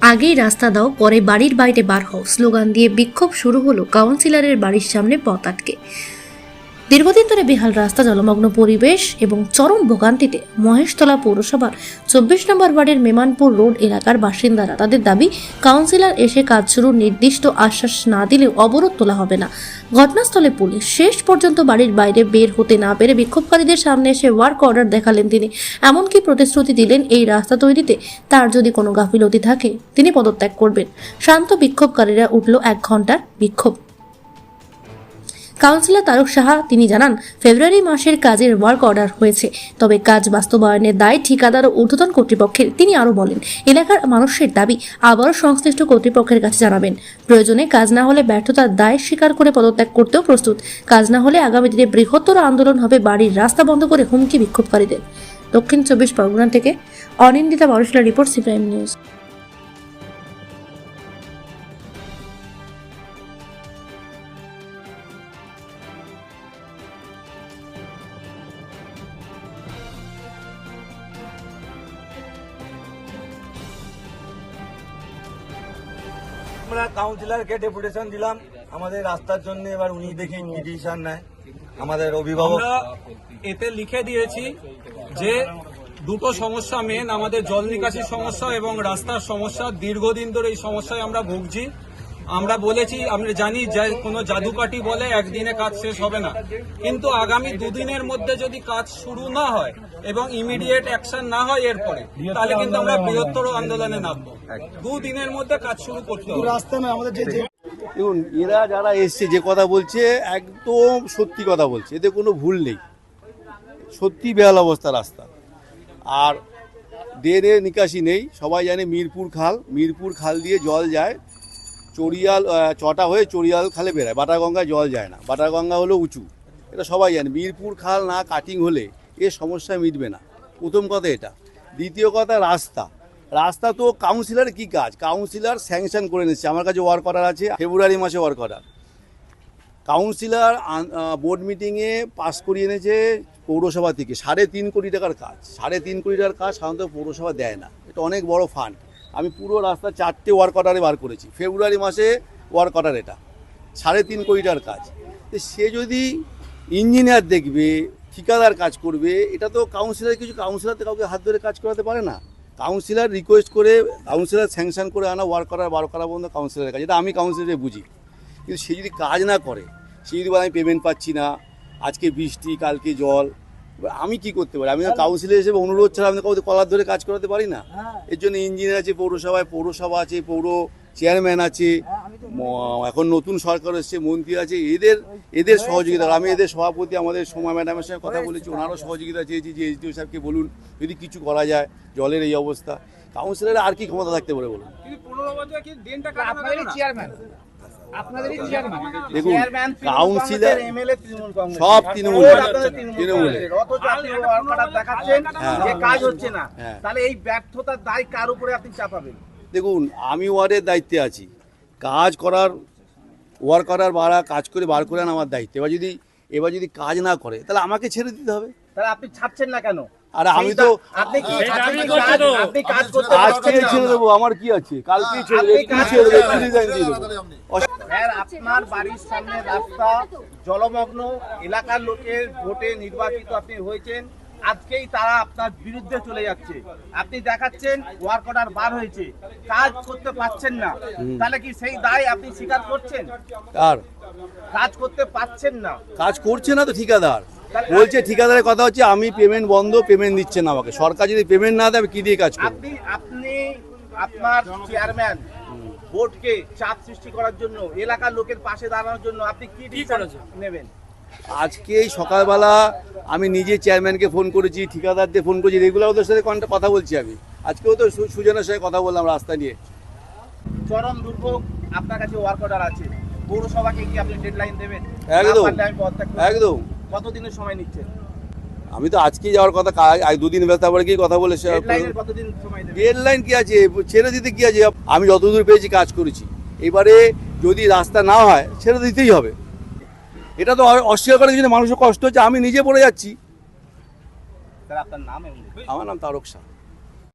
আগেই রাস্তা দাও, পরে বাড়ির বাইরে বার হও স্লোগান দিয়ে বিক্ষোভ শুরু হলো কাউন্সিলরের বাড়ির সামনে পথ আটকে। দীর্ঘদিন ধরে বেহাল রাস্তা, জলমগ্ন পরিবেশ এবং চরম ভোগান্তিতে মহেশতলা পৌরসভার 24 নম্বর ওয়ার্ডের মেমানপুর রোড এলাকার বাসিন্দারা। তাদের দাবি, কাউন্সিলর এসে কাজ শুরুর নির্দিষ্ট আশ্বাস না দিলেও অবরোধ তোলা হবে না। ঘটনাস্থলে পুলিশ। শেষ পর্যন্ত বাড়ির বাইরে বের হতে না পেরে বিক্ষোভকারীদের সামনে এসে ওয়ার্ক অর্ডার দেখালেন তিনি। এমনকি প্রতিশ্রুতি দিলেন এই রাস্তা তৈরিতে তার যদি কোনো গাফিলতি থাকে তিনি পদত্যাগ করবেন। শান্ত বিক্ষোভকারীরা উঠল 1 ঘন্টার বিক্ষোভ। কাউন্সিলর তারক সাহা তিনি জানান, ফেব্রুয়ারি মাসের কাজের ওয়ার্ক অর্ডার হয়েছে, তবে কাজ বাস্তবায়নের দায় ঠিকাদার ও ঊর্ধ্বতন কর্তৃপক্ষের। তিনি আরও বলেন, এলাকার মানুষের দাবি আবারও সংশ্লিষ্ট কর্তৃপক্ষের কাছে জানাবেন। প্রয়োজনে কাজ না হলে ব্যর্থতার দায় স্বীকার করে পদত্যাগ করতেও প্রস্তুত। কাজ না হলে আগামী দিনে বৃহত্তর আন্দোলন হবে। বাড়ির রাস্তা বন্ধ করে হুমকি বিক্ষোভকারীদের। দক্ষিণ 24 পরগনা থেকে Anindita Borshila report, C prime news. আমরা কাউন্সিলরকে ডেপুটেশন দিলাম আমাদের রাস্তার জন্য, এবার উনি দেখি কি ডিসিশন নেয়। আমাদের অভিভাবক আমরা এতে লিখে দিয়েছি যে দুটো সমস্যা মেন, আমাদের জল নিকাশির সমস্যা এবং রাস্তার সমস্যা। দীর্ঘদিন ধরে এই সমস্যায় আমরা ভুগছি। আমরা বলেছি, আমরা জানি যে কোনো জাদুকাঠি বলে একদিনে কাজ শেষ হবে না, কিন্তু আগামী 2 দিনের মধ্যে যদি কাজ শুরু না হয় এবং ইমিডিয়েট অ্যাকশন না হয় এরপরে, তাহলে কিন্তু আমরা বৃহত্তর আন্দোলনে নামবো। 2 দিনের মধ্যে কাজ শুরু করতে হবে। দেখুন, এরা যারা এসছে যে কথা বলছে একদম সত্যি কথা বলছে, এতে কোনো ভুল নেই। সত্যি বেহাল অবস্থা রাস্তা, আর ড্রেনের নিকাশি নেই। সবাই জানে মিরপুর খাল দিয়ে জল যায় চড়িয়াল, চটা হয়ে চড়িয়াল খালে বেরায়, বাটাগঙ্গায় জল যায় না। বাটাগঙ্গা হলো উঁচু, এটা সবাই জানে। মিরপুর খাল না কাটিং হলে এ সমস্যা মিটবে না, প্রথম কথা এটা। দ্বিতীয় কথা, রাস্তা তো কাউন্সিলর কি কাজ, কাউন্সিলর স্যাংশন করে নিচ্ছে। আমার কাছে ওয়ার্ক অর্ডার আছে, ফেব্রুয়ারি মাসে ওয়ার্ক অর্ডার। কাউন্সিলর বোর্ড মিটিংয়ে পাস করিয়ে এনেছে পৌরসভা থেকে 3.5 কোটি টাকার কাজ। 3.5 কোটি টাকার কাজ সাধারণত পৌরসভা দেয় না, এটা অনেক বড় ফান্ড। আমি পুরো রাস্তা 4টে ওয়ার্ক অর্ডারে বার করেছি, ফেব্রুয়ারি মাসে ওয়ার্ক অর্ডার। এটা 3.5 কোটি টাকার কাজ। সে যদি ইঞ্জিনিয়ার দেখবে, ঠিকাদার কাজ করবে, এটা তো কাউন্সিলর কাউন্সিলর তো কাউকে হাত ধরে কাজ করাতে পারে না। কাউন্সিলর রিকোয়েস্ট করে, কাউন্সিলর স্যাংশন করে আনা ওয়ার্ক অর্ডার বার করা বন্ধ কাউন্সিলরের কাজ। এটা আমি কাউন্সিলরে বুঝি, কিন্তু সে যদি কাজ না করে, সে যদি বলে আমি পেমেন্ট পাচ্ছি না, আজকে বৃষ্টি কালকে জল, আমি কি করতে পারি? আমি কাউন্সিলর হিসেবে অনুরোধ ছাড়া আমি কাউকে কলার ধরে কাজ করাতে পারি না। এর জন্য ইঞ্জিনিয়ার আছে পৌরসভায়, পৌরসভা আছে, পৌর চেয়ারম্যান আছে, এখন নতুন সরকার এসছে, মন্ত্রী আছে, এদের সহযোগিতা। আমি এদের সভাপতি আমাদের সোমা ম্যাডামের সঙ্গে কথা বলেছি, ওনারও সহযোগিতা চেয়েছি যে এসডিও সাহেবকে বলুন যদি কিছু করা যায়। জলের এই অবস্থা, কাউন্সিলরের আর কি ক্ষমতা থাকতে পারে বলুন? দেখুন, কাউন্সিলর সব তৃণমূল। দেখুন, আমি ওয়ার্ডের দায়িত্বে আছি, কাজ করার ওয়ার্ক অর্ডার কাজ করে বার করে আনা আমার দায়িত্ব। এবার যদি কাজ না করে তাহলে আমাকে ছেড়ে দিতে হবে। তাহলে আপনি ছাড়ছেন না কেন? আর আমি তো আজকে ছেড়ে দেবো, আমার কি আছে? কালকেই ছেড়ে দেবো। আপনার বাড়ির সামনে রাস্তা জলমগ্ন, এলাকার লোকের ভোটে নির্বাচিত আপনি হয়েছেন, আজকেই তারা আপনার বিরুদ্ধে চলে যাচ্ছে। আপনি দেখাচ্ছেন ওয়ার্ক অর্ডার বার হয়েছে, কাজ করতে পারছেন না, তাহলে কি সেই দায় আপনি স্বীকার করছেন? আর কাজ করতে পারছেন না, কাজ করছে না তো ঠিকাদার বলছে। ঠিকাদারের কথা হচ্ছে আমি পেমেন্ট বন্ধ, পেমেন্ট দিচ্ছে না আমাকে। সরকার যদি পেমেন্ট না দেয় আমি কি দিয়ে কাজ করব? আপনি আপনার চেয়ারম্যান বোর্ডকে চাপ সৃষ্টি করার জন্য, এলাকার লোকের পাশে দাঁড়ানোর জন্য আপনি কি নেবেন? আজকে এই সকালবেলা আমি নিজে চেয়ারম্যানকে ফোন করেছি, ঠিকাদারদের ফোন করেছি, রেগুলার ওদের সাথে কথা বলছি। আমি আজকেও তো সুজনের সাথে কথা বললাম রাস্তা নিয়ে। চরম দুর্ভোগ, আপনার কাছে ওয়ার্ক অর্ডার আছে, পৌরসভাকে কি আপনি ডেডলাইন দেবেন? একদম। কতদিনের সময় নিচ্ছেন? আমি তো আজকেই যাওয়ার কথা, 2 দিন ব্যস্ত পরে গিয়ে কথা বলে। ডেডলাইন কি আছে, ছেড়ে দিতে কি আছে? আমি যতদূর পেয়েছি কাজ করেছি, এবারে যদি রাস্তা না হয় ছেড়ে দিতেই হবে। এটা তো অস্বীকার করার জন্য মানুষের কষ্ট হচ্ছে, আমি নিজে পড়ে যাচ্ছি। আপনার নাম? আমার নাম তারক সাহা।